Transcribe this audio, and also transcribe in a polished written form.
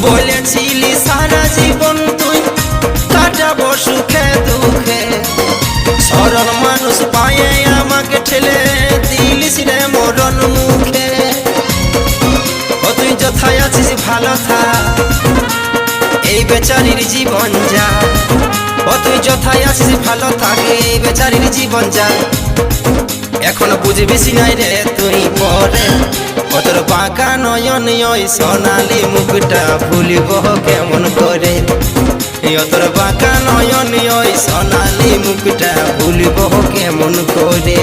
বলেছিলি সারা জীবন তুই কাটাবো সুখে দুঃখে, সরল মানুষ পায়ে আমাকে ঠেলে দিলিস রে মরণ মুখে। ও তুই যথায় আছিস ভালো থাক, এই বেচারির জীবন যা। ও তুই যথায় আছিস ভালো থাক, এই বেচারির জীবন যা। এখন বুঝবিস নাই রে তুই পরে, ও তোর বাঁকা নয়ন ওই সোনালি মুখটা ভুলিব কেমন করে। ও তোর বাঁকা নয়ন ওই সোনালি মুখটা ভুলিব কেমন করে।